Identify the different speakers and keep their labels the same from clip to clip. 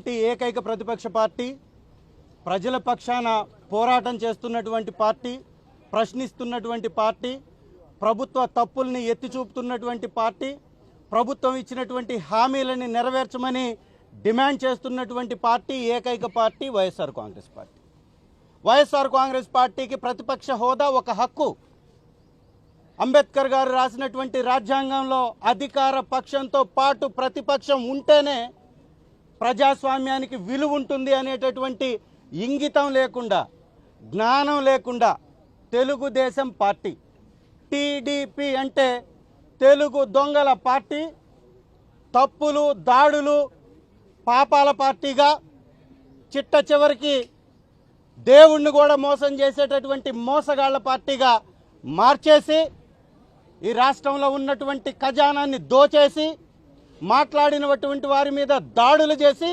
Speaker 1: ఉన్నటువంటి ఏకైక ప్రతిపక్ష పార్టీ, ప్రజల పక్షాన పోరాటం చేస్తున్నటువంటి పార్టీ, ప్రశ్నిస్తున్నటువంటి పార్టీ, ప్రభుత్వ తప్పుల్ని ఎత్తి చూపుతున్నటువంటి పార్టీ, ప్రభుత్వం ఇచ్చినటువంటి హామీలని నెరవేర్చమని డిమాండ్ చేస్తున్నటువంటి పార్టీ ఏకైక పార్టీ వైఎస్ఆర్ కాంగ్రెస్ పార్టీ. వైఎస్ఆర్ కాంగ్రెస్ పార్టీకి ప్రతిపక్ష హోదా ఒక హక్కు. అంబేద్కర్ గారు రాసినటువంటి రాజ్యాంగంలో అధికార పక్షంతో పాటు ప్రతిపక్షం ఉంటేనే ప్రజాస్వామ్యానికి విలువ ఉంటుంది అనేటటువంటి ఇంగితం లేకుండా, జ్ఞానం లేకుండా తెలుగుదేశం పార్టీ, టీడీపీ అంటే తెలుగు దొంగల పార్టీ, తప్పులు దాడులు పాపాల పార్టీగా, చిట్ట చివరికి దేవుణ్ణి కూడా మోసం చేసేటటువంటి మోసగాళ్ల పార్టీగా మార్చేసి ఈ రాష్ట్రంలో ఉన్నటువంటి ఖజానాన్ని దోచేసి మాట్లాడినటువంటి వారి మీద దాడులు చేసి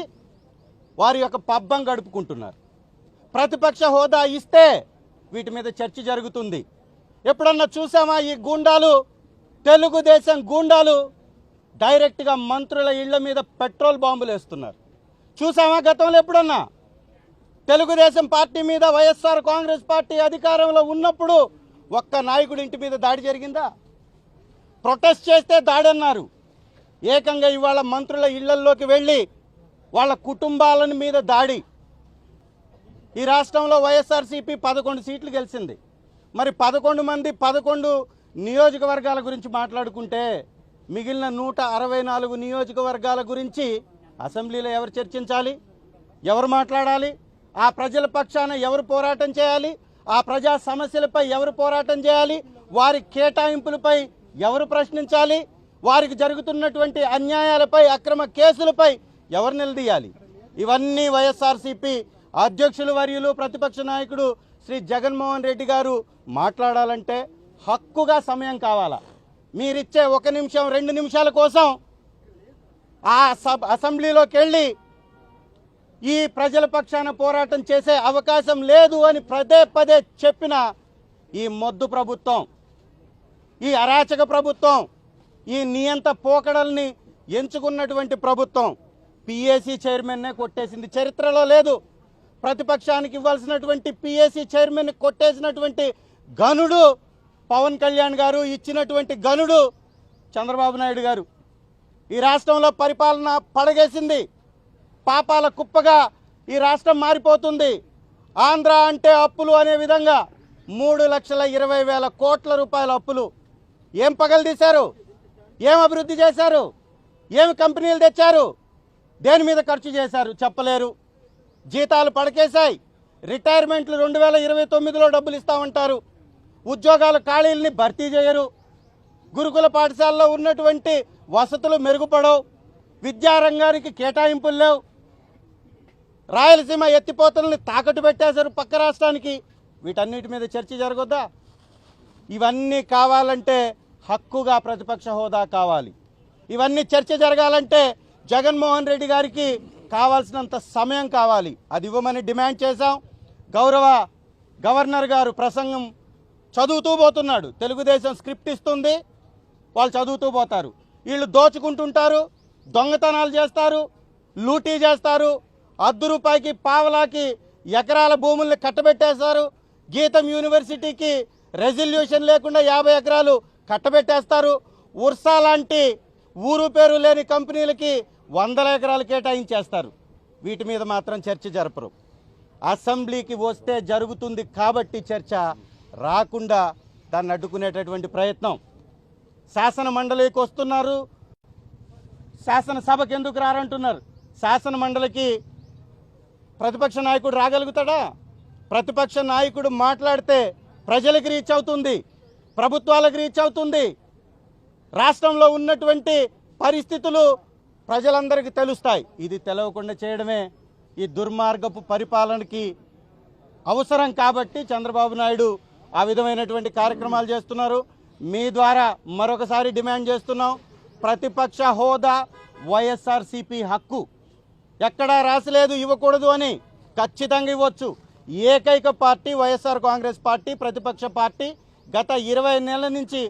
Speaker 1: వారి యొక్క పబ్బం గడుపుకుంటున్నారు. ప్రతిపక్ష హోదా ఇస్తే వీటి మీద చర్చ జరుగుతుంది. ఎప్పుడన్నా చూసామా ఈ గూండాలు, తెలుగుదేశం గూండాలు డైరెక్ట్గా మంత్రుల ఇళ్ల మీద పెట్రోల్ బాంబులు వేస్తున్నారు? చూసామా గతంలో ఎప్పుడన్నా? తెలుగుదేశం పార్టీ మీద వైఎస్ఆర్ కాంగ్రెస్ పార్టీ అధికారంలో ఉన్నప్పుడు ఒక్క నాయకుడి ఇంటి మీద దాడి జరిగిందా? ప్రొటెస్ట్ చేస్తే దాడి అన్నారు. ఏకంగా ఇవాళ మంత్రుల ఇళ్లల్లోకి వెళ్ళి వాళ్ళ కుటుంబాల మీద దాడి. ఈ రాష్ట్రంలో వైఎస్ఆర్సీపీ 11 సీట్లు గెలిచింది. మరి 11 మంది 11 నియోజకవర్గాల గురించి మాట్లాడుకుంటే మిగిలిన 164 నియోజకవర్గాల గురించి అసెంబ్లీలో ఎవరు చర్చించాలి? ఎవరు మాట్లాడాలి? ఆ ప్రజల పక్షాన ఎవరు పోరాటం చేయాలి? ఆ ప్రజా సమస్యలపై ఎవరు పోరాటం చేయాలి? వారి కేటాయింపులపై ఎవరు ప్రశ్నించాలి? వారికి జరుగుతున్నటువంటి అన్యాయాలపై, అక్రమ కేసులపై ఎవరు నిలదీయాలి? ఇవన్నీ వైఎస్ఆర్సీపీ అధ్యక్షులు వర్యులు ప్రతిపక్ష నాయకుడు శ్రీ జగన్మోహన్ రెడ్డి గారు మాట్లాడాలంటే హక్కుగా సమయం కావాలా? మీరిచ్చే 1 నిమిషం 2 నిమిషాల కోసం ఆ అసెంబ్లీలోకి వెళ్ళి ఈ ప్రజల పక్షాన పోరాటం చేసే అవకాశం లేదు అని పదే పదే చెప్పిన ఈ మొద్దు ప్రభుత్వం, ఈ అరాచక ప్రభుత్వం, ఈ నియంత పోకడల్ని ఎంచుకున్నటువంటి ప్రభుత్వం పిఏసీ చైర్మన్నే కొట్టేసింది. చరిత్రలో లేదు. ప్రతిపక్షానికి ఇవ్వాల్సినటువంటి పిఏసీ చైర్మన్ కొట్టేసినటువంటి గనుడు పవన్ కళ్యాణ్ గారు, ఇచ్చినటువంటి గనుడు చంద్రబాబు నాయుడు గారు. ఈ రాష్ట్రంలో పరిపాలన పడగేసింది. పాపాల కుప్పగా ఈ రాష్ట్రం మారిపోతుంది. ఆంధ్ర అంటే అప్పులు అనే విధంగా 3,20,000 కోట్ల రూపాయల అప్పులు. ఏం పగలు తీశారు? ఏం అభివృద్ధి చేశారు? ఏమి కంపెనీలు తెచ్చారు? దేని మీద ఖర్చు చేశారు? చెప్పలేరు. జీతాలు పడకేశాయి. రిటైర్మెంట్లు 2029లో డబ్బులు ఇస్తామంటారు. ఉద్యోగాల ఖాళీలని భర్తీ చేయరు. గురుకుల పాఠశాలలో ఉన్నటువంటి వసతులు మెరుగుపడవు. విద్యారంగానికి కేటాయింపులు లేవు. రాయలసీమ ఎత్తిపోతలని తాకట్టు పెట్టేశారు పక్క రాష్ట్రానికి. వీటన్నిటి మీద చర్చ జరగొద్దా? ఇవన్నీ కావాలంటే హక్కుగా ప్రతిపక్ష హోదా కావాలి. ఇవన్నీ చర్చ జరగాలంటే జగన్మోహన్ రెడ్డి గారికి కావాల్సినంత సమయం కావాలి. అది ఇవ్వమని డిమాండ్ చేశాం. గౌరవ గవర్నర్ గారు ప్రసంగం చదువుతూ పోతున్నాడు. తెలుగుదేశం స్క్రిప్ట్ ఇస్తుంది, వాళ్ళు చదువుతూ పోతారు. వీళ్ళు దోచుకుంటుంటారు, దొంగతనాలు చేస్తారు, లూటీ చేస్తారు. ₹1 పావలాకి ఎకరాల భూముల్ని కట్టబెట్టేస్తారు. గీతం యూనివర్సిటీకి రెజల్యూషన్ లేకుండా 50 ఎకరాలు కట్టబెట్టేస్తారు. ఉర్సా లాంటి ఊరు పేరు లేని కంపెనీలకి 100 ఎకరాలు కేటాయించేస్తారు. వీటి మీద మాత్రం చర్చ జరపరు. అసెంబ్లీకి వస్తే జరుగుతుంది కాబట్టి చర్చ, రాకుండా దాన్ని అడ్డుకునేటటువంటి ప్రయత్నం. శాసన మండలికి వస్తున్నారు, శాసనసభకు ఎందుకు రారంటున్నారు. శాసన మండలికి ప్రతిపక్ష నాయకుడు రాగలుగుతాడా? ప్రతిపక్ష నాయకుడు మాట్లాడితే ప్రజలకు రీచ్ అవుతుంది, ప్రభుత్వాలకు రీచ్ అవుతుంది. రాష్ట్రంలో ఉన్నటువంటి పరిస్థితులు ప్రజలందరికీ తెలుస్తాయి. ఇది తెలవకుండా చేయడమే ఈ దుర్మార్గపు పరిపాలనకి అవసరం. కాబట్టి చంద్రబాబు నాయుడు ఆ విధమైనటువంటి కార్యక్రమాలు చేస్తున్నారు. మీ ద్వారా మరొకసారి డిమాండ్ చేస్తున్నాం, ప్రతిపక్ష హోదా వైఎస్ఆర్సీపీ హక్కు. ఎక్కడా రాసలేదు ఇవ్వకూడదు అని, ఖచ్చితంగా ఇవ్వచ్చు. ఏకైక పార్టీ వైఎస్ఆర్ కాంగ్రెస్ పార్టీ, ప్రతిపక్ష పార్టీ. గత 20 నెలల నుంచి